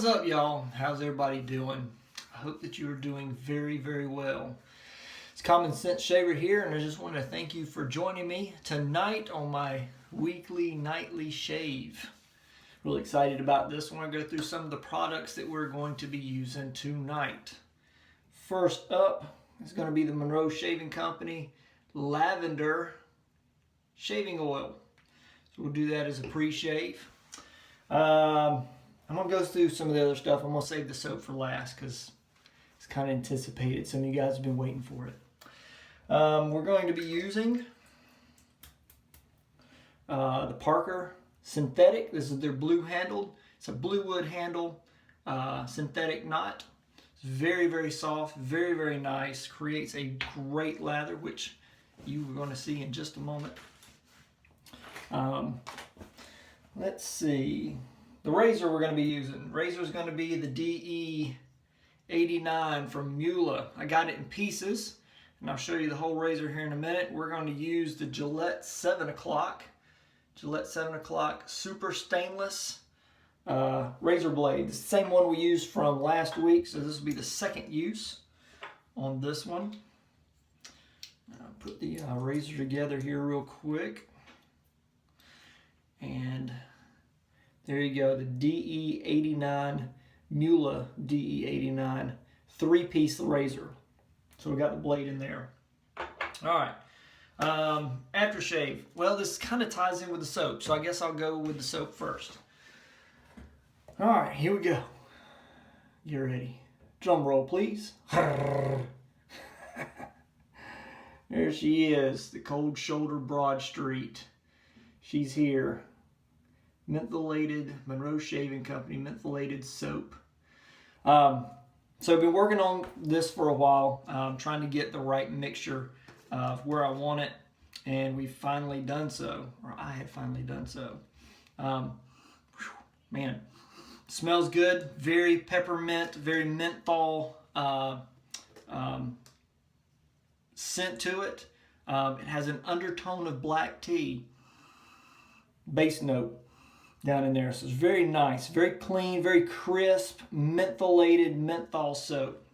What's up, y'all? How's everybody doing? I hope that you are doing very, very well. It's Common Sense Shaver here, and I just want to thank you for joining me tonight on my weekly, nightly shave. Really excited about this. I want to go through some of the products that we're going to be using tonight. First up is going to be the Monroe Shaving Company Lavender Shaving Oil. So we'll do that as a pre-shave. I'm going to go through some of the other stuff. I'm going to save the soap for last because it's kind of anticipated. Some of you guys have been waiting for it. We're going to be using the Parker Synthetic. This is their blue handled. It's a blue wood handle synthetic knot. It's very, very soft, very, very nice. Creates a great lather, which you are going to see in just a moment. Let's see. The razor we're going to be using. Razor is going to be the DE89 from Muhle. I got it in pieces, and I'll show you the whole razor here in a minute. We're going to use the Gillette 7 o'clock. Gillette 7 o'clock Super Stainless razor blade. It's the same one we used from last week, so this will be the second use on this one. I'll put the razor together here real quick. And there you go, the DE89, Muhle DE89 3-piece razor. So we got the blade in there. All right, aftershave. Well, this kind of ties in with the soap, so I guess I'll go with the soap first. All right, here we go. Get ready. Drum roll, please. There she is, the Cold Shoulder Broad Street. She's here. Mentholated, Monroe Shaving Company, mentholated soap. So I've been working on this for a while, trying to get the right mixture of where I want it, and we've finally done so, or I have finally done so. Man, smells good, very peppermint, very menthol scent to it. It has an undertone of black tea, base note down in there. So it's very nice, very clean, very crisp, mentholated menthol soap.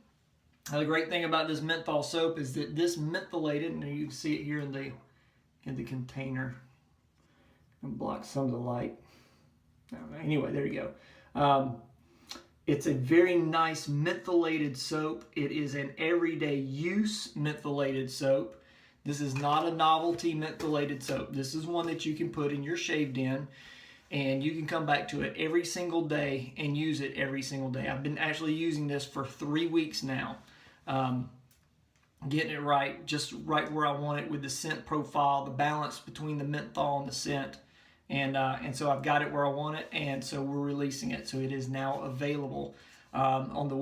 Now, the great thing about this menthol soap is that this mentholated, and you can see it here in the container, and block some of the light. Anyway, there you go. It's a very nice mentholated soap. It is an everyday use mentholated soap. This is not a novelty mentholated soap. This is one that you can put in your shave den, and you can come back to it every single day and use it every single day. I've been actually using this for 3 weeks now. Getting it right, just right where I want it with the scent profile, the balance between the menthol and the scent. And so I've got it where I want it, and so we're releasing it. So it is now available on the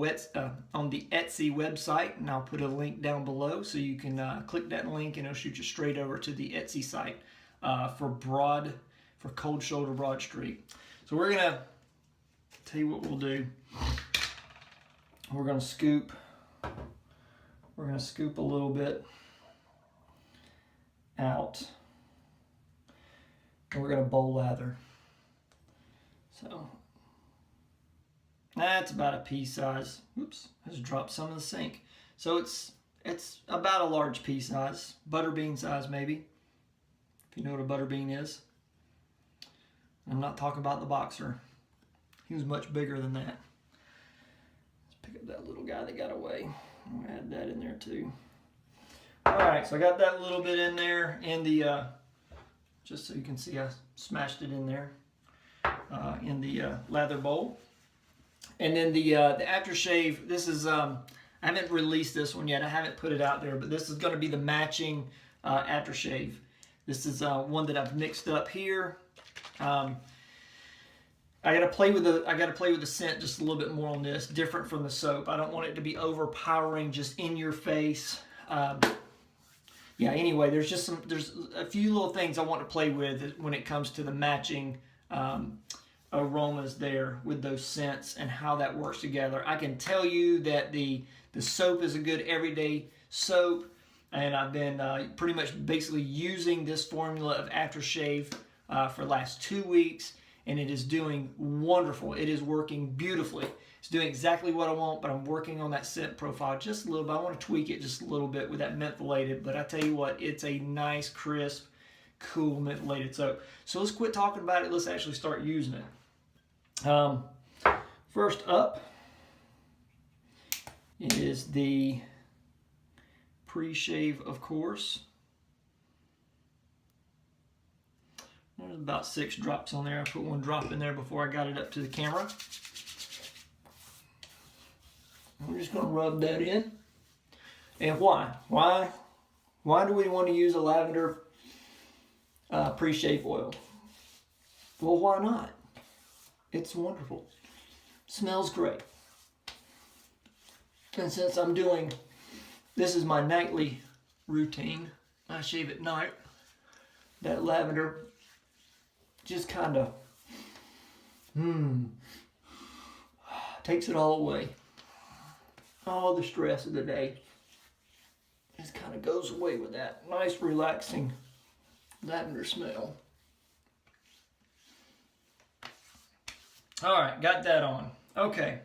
Etsy website, and I'll put a link down below so you can click that link and it'll shoot you straight over to the Etsy site for Cold Shoulder Broad Street. So we're gonna tell you what we'll do. We're gonna scoop a little bit out, and we're gonna bowl lather. So that's about a pea size. Oops, I just dropped some in the sink. So it's about a large pea size, butterbean size maybe, if you know what a butterbean is. I'm not talking about the boxer. He was much bigger than that. Let's pick up that little guy that got away. I'll add that in there too. All right, so I got that little bit in there in the, just so you can see I smashed it in there in the lather bowl. And then the aftershave, this is, I haven't released this one yet. I haven't put it out there, but this is going to be the matching aftershave. This is one that I've mixed up here. I gotta play with the scent just a little bit more on this, different from the soap. I don't want it to be overpowering, just in your face. Yeah, anyway, there's a few little things I want to play with when it comes to the matching aromas there with those scents and how that works together. I can tell you that the soap is a good everyday soap, and I've been pretty much basically using this formula of aftershave for the last 2 weeks, and it is doing wonderful. It is working beautifully. It's doing exactly what I want, but I'm working on that scent profile just a little bit. I want to tweak it just a little bit with that mentholated, but I tell you what, it's a nice, crisp, cool mentholated soap. So let's quit talking about it. Let's actually start using it. First up is the Pre-Shave, of course. There's about 6 drops on there. I put 1 drop in there before I got it up to the camera. I'm just going to rub that in. And why? Why do we want to use a lavender pre-shave oil? Well, why not? It's wonderful. Smells great. And since I'm doing, this is my nightly routine, I shave at night, that lavender just kind of takes it all away. All the stress of the day just kind of goes away with that nice relaxing lavender smell. All right, got that on. Okay,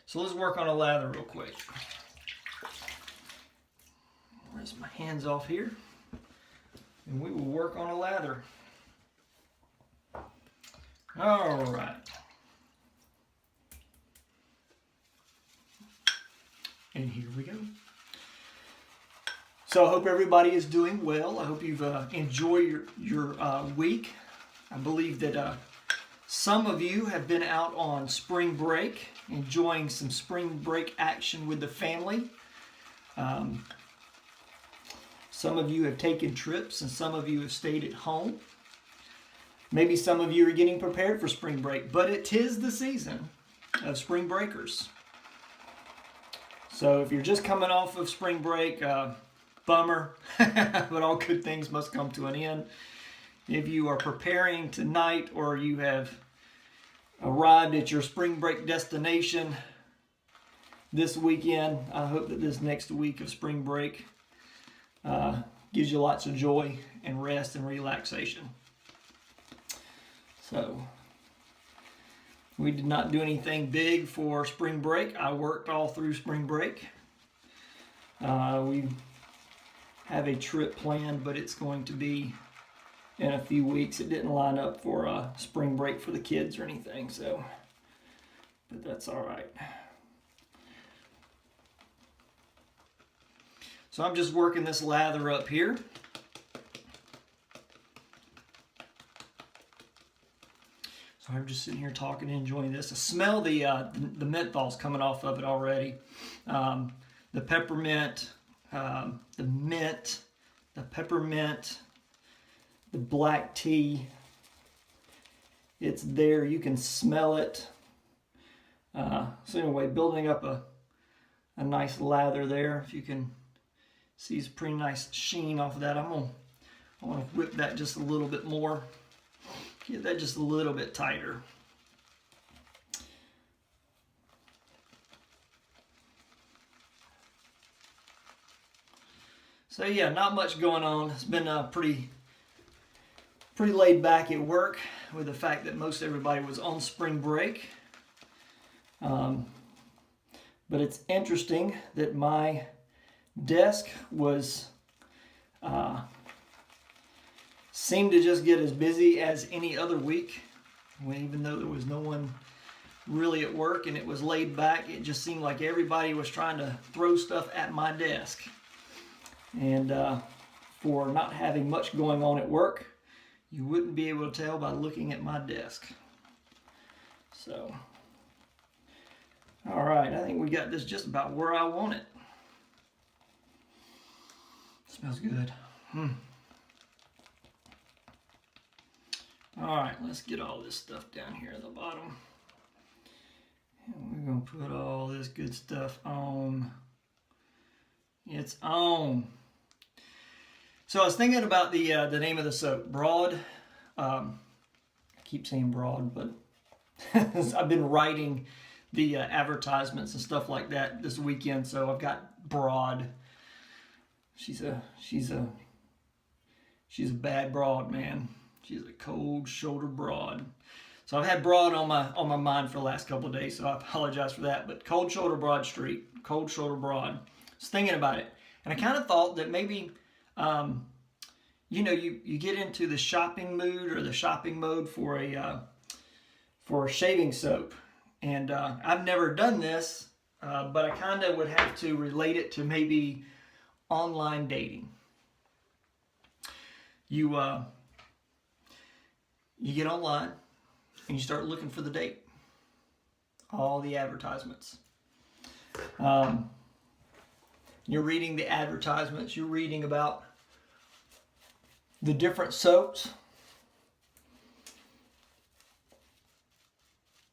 so let's work on a lather real quick. Rinse my hands off here, and we will work on a lather. All right. And here we go. So I hope everybody is doing well. I hope you've enjoyed your week. I believe that some of you have been out on spring break, enjoying some spring break action with the family. Some of you have taken trips and some of you have stayed at home. Maybe some of you are getting prepared for spring break, but it is the season of spring breakers. So if you're just coming off of spring break, bummer, but all good things must come to an end. If you are preparing tonight or you have arrived at your spring break destination this weekend, I hope that this next week of spring break gives you lots of joy and rest and relaxation. So we did not do anything big for spring break. I worked all through spring break. We have a trip planned, but it's going to be in a few weeks. It didn't line up for spring break for the kids or anything, so, but that's all right. So I'm just working this lather up here. So I'm just sitting here talking and enjoying this. I smell the menthols coming off of it already. The peppermint, the mint, the peppermint, the black tea. It's there. You can smell it. So anyway, building up a nice lather there. If you can see, it's a pretty nice sheen off of that. I want to whip that just a little bit more. Get that just a little bit tighter. So yeah, not much going on. It's been pretty laid back at work with the fact that most everybody was on spring break. But it's interesting that my desk was seemed to just get as busy as any other week. Even though there was no one really at work and it was laid back, it just seemed like everybody was trying to throw stuff at my desk. And for not having much going on at work, you wouldn't be able to tell by looking at my desk. So, all right, I think we got this just about where I want it. Smells good. All right, let's get all this stuff down here at the bottom. And we're gonna put all this good stuff on. It's on. So I was thinking about the name of the soap, Broad. I keep saying Broad, but I've been writing the advertisements and stuff like that this weekend, so I've got Broad. She's a bad broad, man. She's a cold shoulder broad. So I've had broad on my mind for the last couple of days, so I apologize for that. But cold shoulder, broad streak, cold shoulder, broad. I was thinking about it, and I kind of thought that maybe, you know, you get into the shopping mood or the shopping mode for a shaving soap, and I've never done this, but I kind of would have to relate it to maybe online dating. You get online and you start looking for the date. All the advertisements. You're reading the advertisements. You're reading about the different soaps,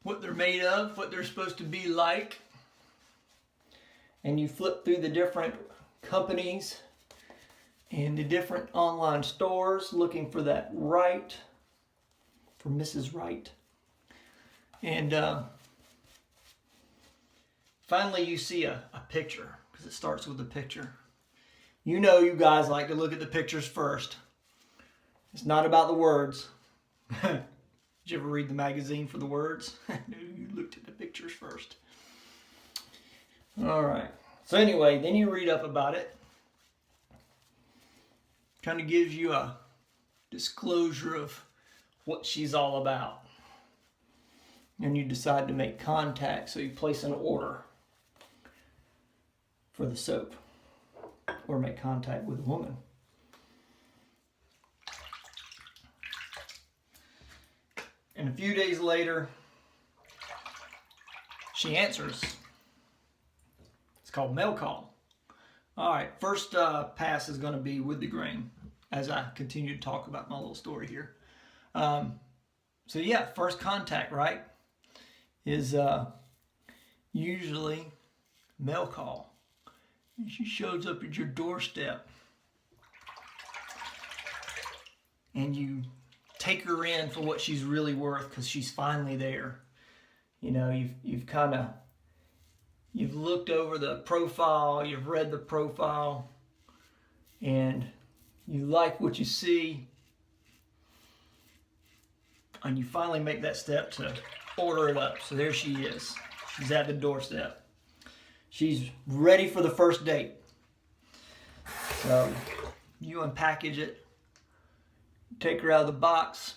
what they're made of, what they're supposed to be like. And you flip through the different companies and the different online stores looking for that right, for Mrs. Right. And finally you see a picture, because it starts with a picture. You know, you guys like to look at the pictures first. It's not about the words. Did you ever read the magazine for the words? No, you looked at the pictures first. All right. So anyway, then you read up about it. Kind of gives you a disclosure of what she's all about. And you decide to make contact, so you place an order for the soap or make contact with a woman. And a few days later, she answers. It's called mail call. All right, first pass is going to be with the grain as I continue to talk about my little story here. So yeah, first contact, right, is usually mail call. And she shows up at your doorstep. And you take her in for what she's really worth, because she's finally there. You know, you've looked over the profile, you've read the profile, and you like what you see, and you finally make that step to order it up. So there she is. She's at the doorstep. She's ready for the first date. So you unpackage it, take her out of the box.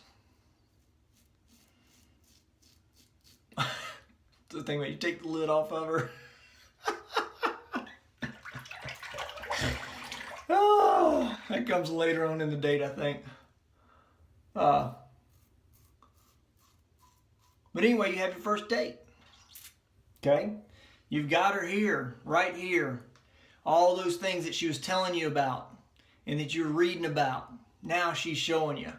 The thing where you take the lid off of her. Oh, that comes later on in the date, I think. But anyway, you have your first date. Okay? You've got her here, right here. All those things that she was telling you about and that you're reading about. Now she's showing you.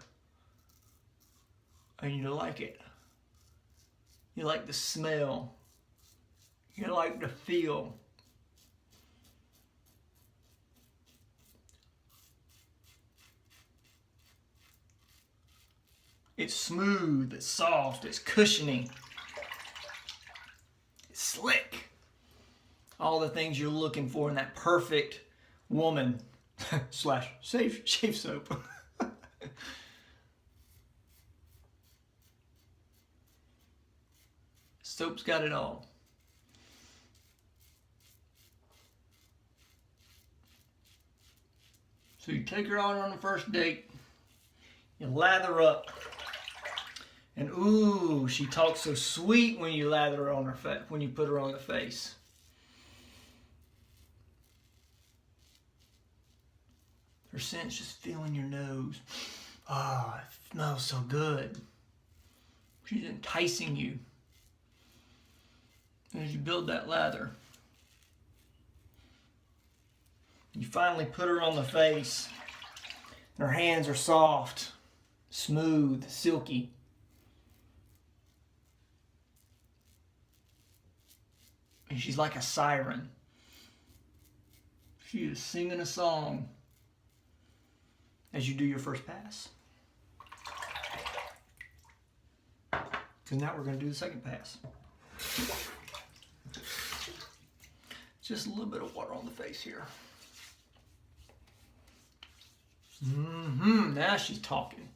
And you like it. You like the smell. You like the feel. It's smooth, it's soft, it's cushiony, it's slick. All the things you're looking for in that perfect woman slash shave soap. Soap's got it all. So you take her out on the first date, you lather up, and ooh, she talks so sweet when you lather her on her face, when you put her on the face. Her scent's just filling your nose. Ah, oh, it smells so good. She's enticing you as you build that lather. You finally put her on the face. Her hands are soft, smooth, silky. And she's like a siren. She is singing a song as you do your first pass. Because now we're going to do the second pass. Just a little bit of water on the face here. Now she's talking.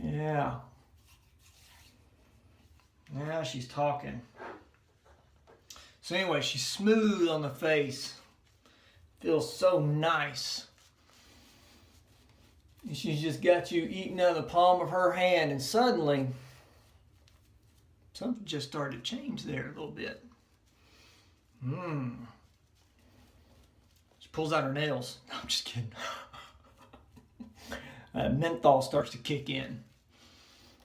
Yeah. Now she's talking. So anyway, she's smooth on the face. Feels so nice. And she's just got you eating out of the palm of her hand, and suddenly something just started to change there a little bit. She pulls out her nails. No, I'm just kidding. Menthol starts to kick in.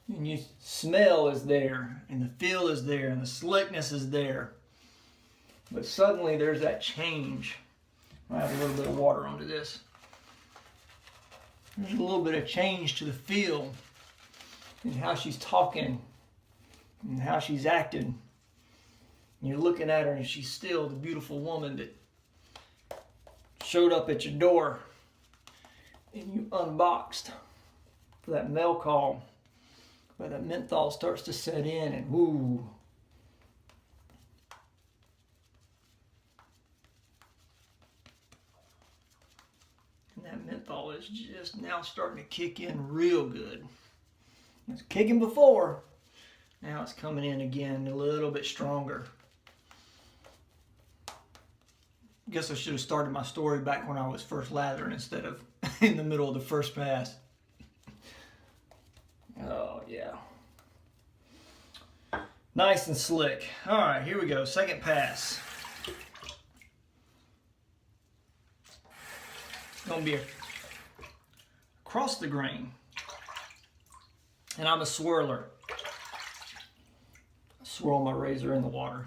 And your smell is there, and the feel is there, and the slickness is there. But suddenly there's that change. I have a little bit of water onto this. There's a little bit of change to the feel and how she's talking and how she's acting. And you're looking at her and she's still the beautiful woman that showed up at your door and you unboxed for that mail call where that menthol starts to set in and woo. That menthol is just now starting to kick in real good. It's kicking before. Now it's coming in again a little bit stronger. Guess I should have started my story back when I was first lathering instead of in the middle of the first pass. Oh yeah. Nice and slick. All right, here we go. Second pass. Gonna be across the grain, and I'm a swirler. I swirl my razor in the water.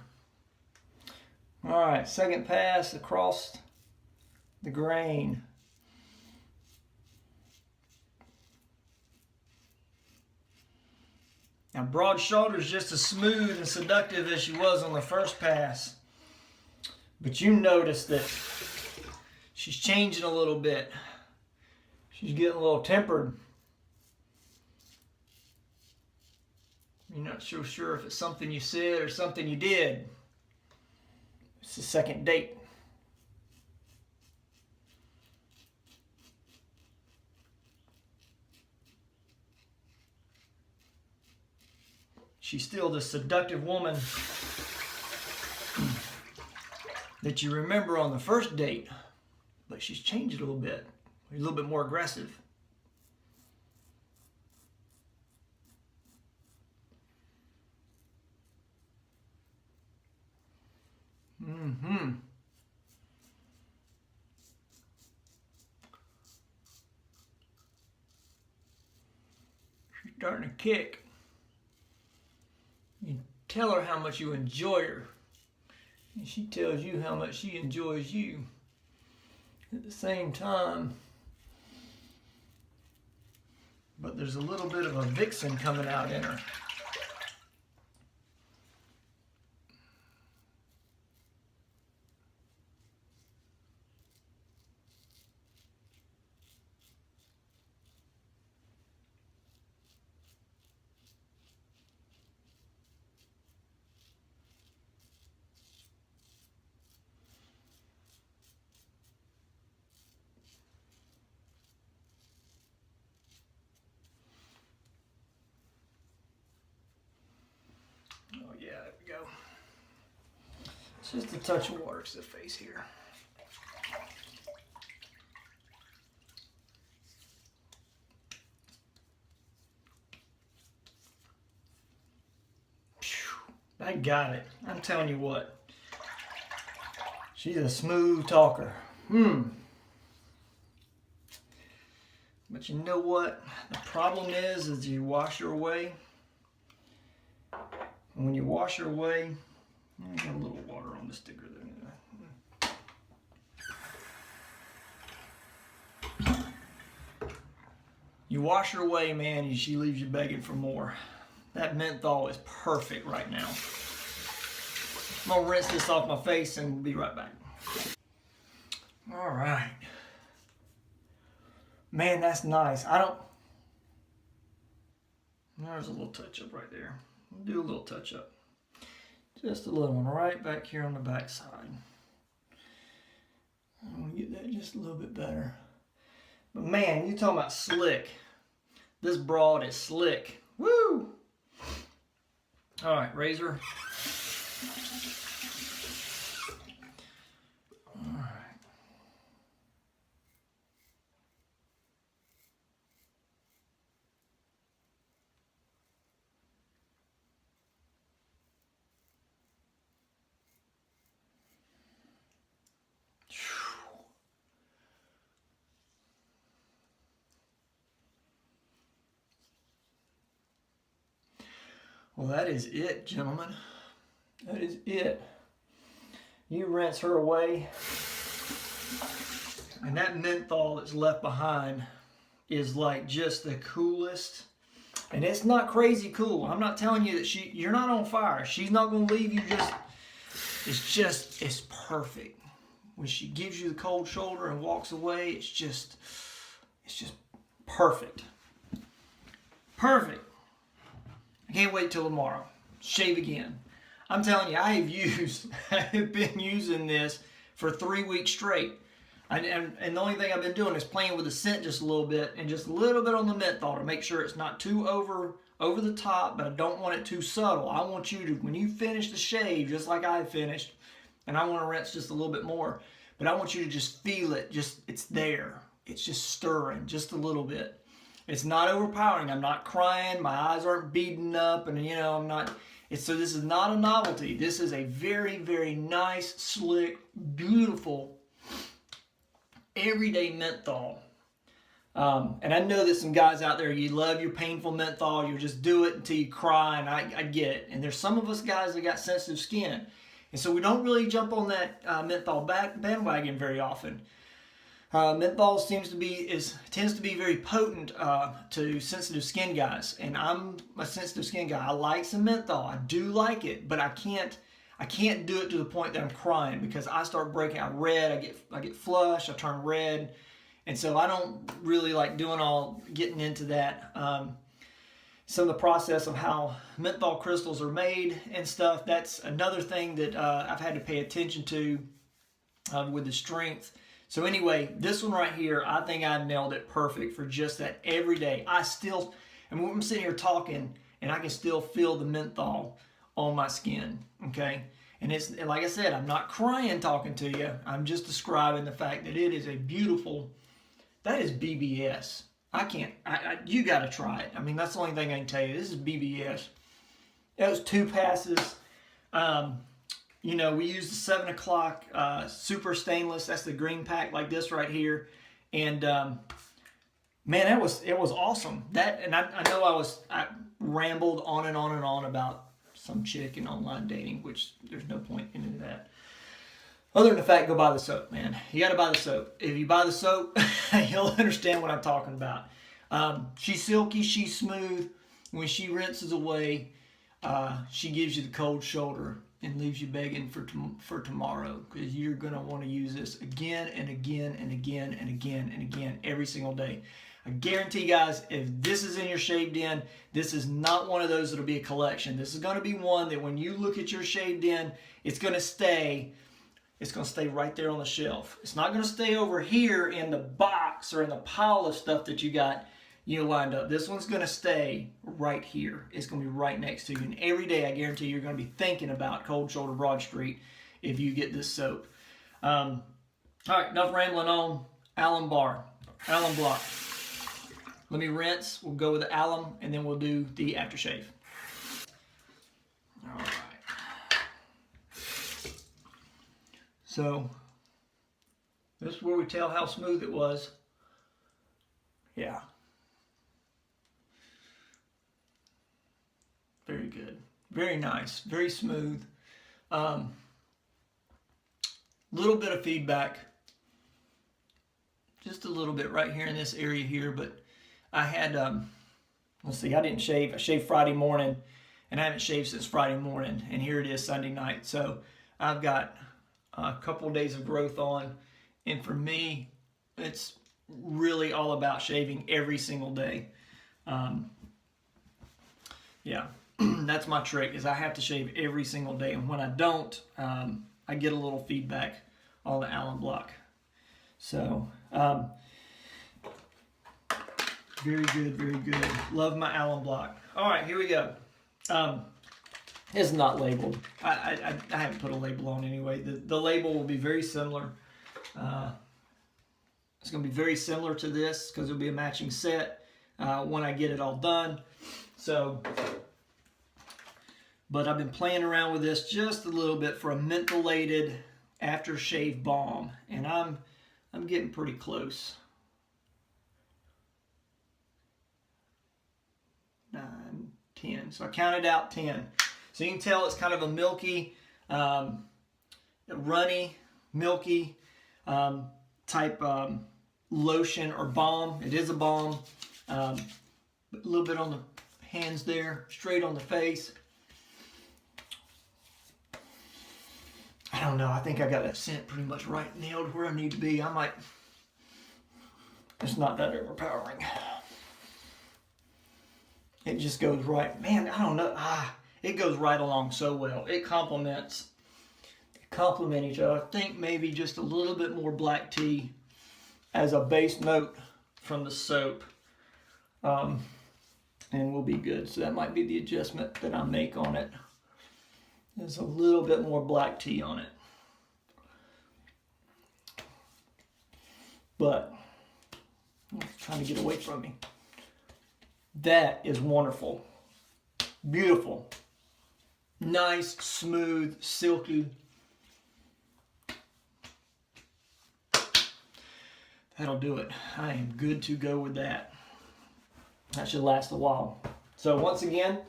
All right, second pass across the grain. Now, broad shoulder's just as smooth and seductive as she was on the first pass, but you notice that she's changing a little bit. She's getting a little tempered. You're not so sure if it's something you said or something you did. It's the second date. She's still the seductive woman that you remember on the first date. But she's changed a little bit. A little bit more aggressive. She's starting to kick. You tell her how much you enjoy her. And she tells you how much she enjoys you. At the same time, but there's a little bit of a vixen coming out in her. Oh yeah, there we go. It's just a touch of water to the face here. I got it. I'm telling you what. She's a smooth talker. But you know what? The problem is you wash her away. And when you wash her away, I got a little water on the sticker there. You wash her away, man, and she leaves you begging for more. That menthol is perfect right now. I'm gonna rinse this off my face and we'll be right back. All right. Man, that's nice. There's a little touch up right there. We'll do a little touch up. Just a little one right back here on the back side. I'm gonna get that just a little bit better. But man, you talking about slick. This broad is slick. Woo! All right, razor. All right. Well, that is it, gentlemen. That is it. You rinse her away, and that menthol that's left behind is like just the coolest. And it's not crazy cool. I'm not telling you that you're not on fire. She's not going to leave you it's perfect. When she gives you the cold shoulder and walks away, it's just perfect. Perfect. I can't wait till tomorrow. Shave again. I'm telling you, I have been using this for 3 weeks straight. And the only thing I've been doing is playing with the scent just a little bit and just a little bit on the menthol to make sure it's not too over the top, but I don't want it too subtle. I want you to, when you finish the shave, just like I finished, and I want to rinse just a little bit more, but I want you to just feel it. It's there. It's just stirring just a little bit. It's not overpowering. I'm not crying. My eyes aren't beating up, and I'm not. So this is not a novelty. This is a very, very nice, slick, beautiful, everyday menthol. And I know that some guys out there, you love your painful menthol. You just do it until you cry, and I get it. And there's some of us guys that got sensitive skin, and so we don't really jump on that menthol bandwagon very often. Menthol tends to be very potent to sensitive skin guys, and I'm a sensitive skin guy. I like some menthol. I do like it, but I can't do it to the point that I'm crying, because I start breaking out red. I get flushed. I turn red, and so I don't really like getting into that. Some of the process of how menthol crystals are made and stuff. That's another thing that I've had to pay attention to with the strength. So anyway, this one right here, I think I nailed it perfect for just that every day. I'm sitting here talking, and I can still feel the menthol on my skin, okay? And like I said, I'm not crying talking to you. I'm just describing the fact that it is a beautiful, that is BBS. You got to try it. I mean, that's the only thing I can tell you. This is BBS. That was 2 passes. We used the 7 o'clock super stainless. That's the green pack like this right here. And man, it was awesome. I know I rambled on and on and on about some chick and online dating, which there's no point in that. Other than the fact, go buy the soap, man. You got to buy the soap. If you buy the soap, you'll understand what I'm talking about. She's silky. She's smooth. When she rinses away, she gives you the cold shoulder and leaves you begging for tomorrow, because you're going to want to use this again and again and again and again and again every single day. I guarantee, guys, if this is in your shaved in, this is not one of those that'll be a collection. This is going to be one that when you look at your shaved in, it's going to stay right there on the shelf. It's not going to stay over here in the box or in the pile of stuff that you got lined up. This one's going to stay right here. It's going to be right next to you. And every day, I guarantee you're going to be thinking about Cold Shoulder Broad Street if you get this soap. All right, enough rambling on. Alum block. Let me rinse. We'll go with the alum, and then we'll do the aftershave. All right. So, this is where we tell how smooth it was. Yeah. Very good. Very nice. Very smooth. Little bit of feedback. Just a little bit right here in this area here, but I had, let's see, I didn't shave. I shaved Friday morning, and I haven't shaved since Friday morning, and here it is Sunday night. So I've got a couple of days of growth on, and for me, it's really all about shaving every single day. Yeah. That's my trick, is I have to shave every single day, and when I don't, I get a little feedback on the alum block. So, very good, very good. Love my alum block. All right, here we go. It's not labeled. I haven't put a label on anyway. The label will be very similar. It's going to be very similar to this because it'll be a matching set when I get it all done. So, but I've been playing around with this just a little bit for a mentholated aftershave balm, and I'm getting pretty close. 9, 10. So I counted out 10. So you can tell it's kind of a milky, runny, milky type lotion or balm. It is a balm. A little bit on the hands there, straight on the face. I don't know. I think I got that scent pretty much right nailed where I need to be. I might. It's not that overpowering. It just goes right. Man, I don't know. It goes right along so well. It complements each other. I think maybe just a little bit more black tea as a base note from the soap. And we'll be good. So that might be the adjustment that I make on it. There's a little bit more black tea on it. But it's trying to get away from me. That is wonderful. Beautiful. Nice, smooth, silky. That'll do it. I am good to go with that. That should last a while. So once again,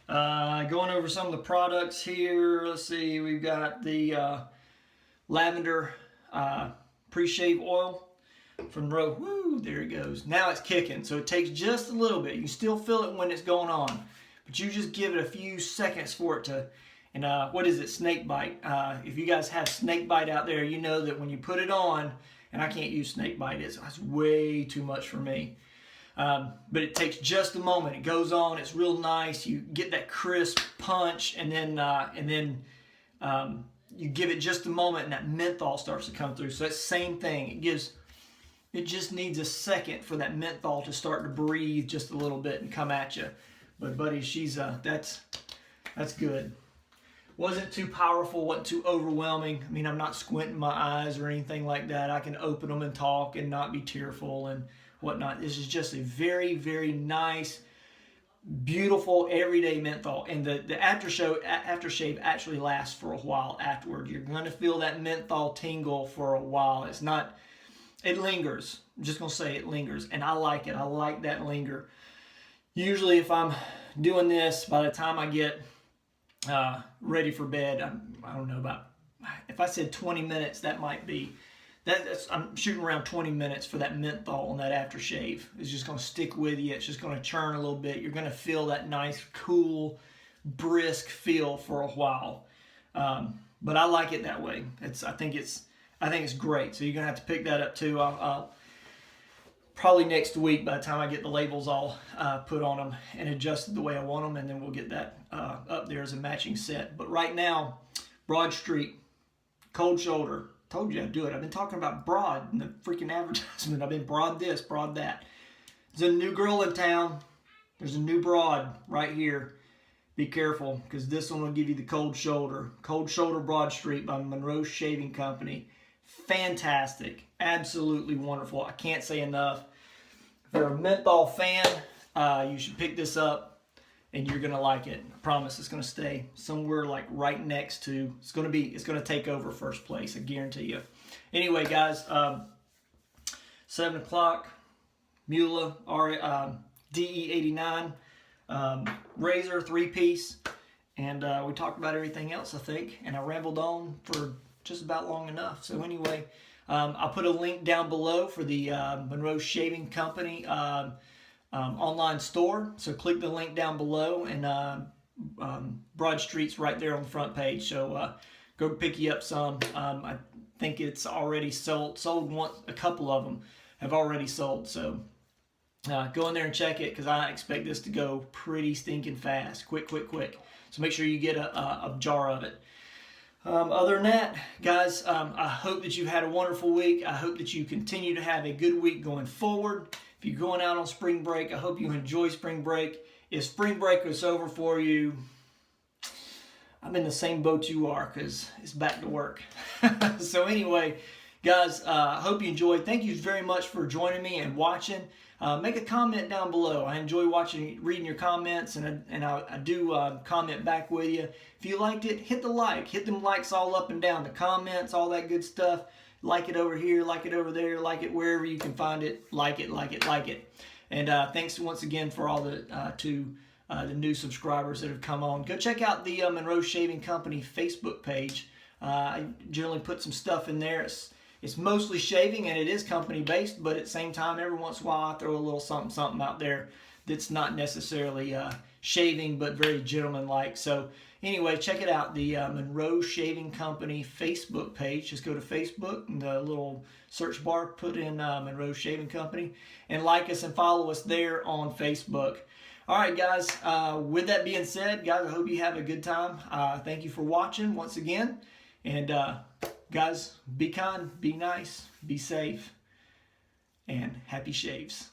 going over some of the products here. Let's see, we've got the Lavender Pre-Shave Oil from Monroe. Woo, there it goes. Now it's kicking, so it takes just a little bit. You can still feel it when it's going on, but you just give it a few seconds for it to, and what is it, snake bite. If you guys have snake bite out there, you know that when you put it on, and I can't use snake bite, it's way too much for me. But it takes just a moment. It goes on. It's real nice. You get that crisp punch, and then you give it just a moment, and that menthol starts to come through. So it's the same thing. It just needs a second for that menthol to start to breathe just a little bit and come at you. But buddy, that's good. Wasn't too powerful. Wasn't too overwhelming. I mean, I'm not squinting my eyes or anything like that. I can open them and talk and not be tearful and whatnot. This is just a very, very nice, beautiful, everyday menthol. And the aftershave actually lasts for a while afterward. You're going to feel that menthol tingle for a while. It lingers. I'm just going to say it lingers. And I like it. I like that linger. Usually if I'm doing this, by the time I get ready for bed, I don't know, about, if I said 20 minutes, that might be, I'm shooting around 20 minutes for that menthol on that aftershave. It's just going to stick with you. It's just going to churn a little bit. You're going to feel that nice, cool, brisk feel for a while. But I like it that way. I think it's great. So you're going to have to pick that up too. I'll probably next week, by the time I get the labels all put on them and adjusted the way I want them, and then we'll get that up there as a matching set. But right now, Broad Street, cold shoulder. Told you I'd do it. I've been talking about broad in the freaking advertisement. I've been broad this, broad that. There's a new girl in town. There's a new broad right here. Be careful, because this one will give you the cold shoulder. Cold shoulder Broad Street by Monroe Shaving Company. Fantastic. Absolutely wonderful. I can't say enough. If you're a menthol fan, you should pick this up, and you're going to like it. I promise it's going to stay somewhere like right next to, it's going to take over first place. I guarantee you. Anyway, guys, 7 o'clock, Muhle DE89 razor, 3-piece. And we talked about everything else, I think. And I rambled on for just about long enough. So anyway, I'll put a link down below for the Monroe Shaving Company online store. So click the link down below, and Broad Street's right there on the front page. So go pick you up some. I think it's already sold. A couple of them have already sold. So go in there and check it, because I expect this to go pretty stinking fast. Quick. So make sure you get a jar of it. Other than that, guys, I hope that you've had a wonderful week. I hope that you continue to have a good week going forward. If you're going out on spring break, I hope you enjoy spring break. If spring break is over for you, I'm in the same boat you are, because it's back to work. So anyway, guys, hope you enjoyed. Thank you very much for joining me and watching. Make a comment down below. I enjoy reading your comments, and I do comment back with you. If you liked it, hit the like. Hit them likes all up and down. The comments, all that good stuff. Like it over here, like it over there, like it wherever you can find it. Like it, like it, like it. And thanks once again for all the the new subscribers that have come on. Go check out the Monroe Shaving Company Facebook page. I generally put some stuff in there. It's mostly shaving, and it is company based, but at the same time, every once in a while I throw a little something out there that's not necessarily shaving, but very gentleman-like. So anyway, check it out, the Monroe Shaving Company Facebook page. Just go to Facebook, in the little search bar, put in Monroe Shaving Company, and like us and follow us there on Facebook. All right, guys, with that being said, guys, I hope you have a good time. Thank you for watching once again. And guys, be kind, be nice, be safe, and happy shaves.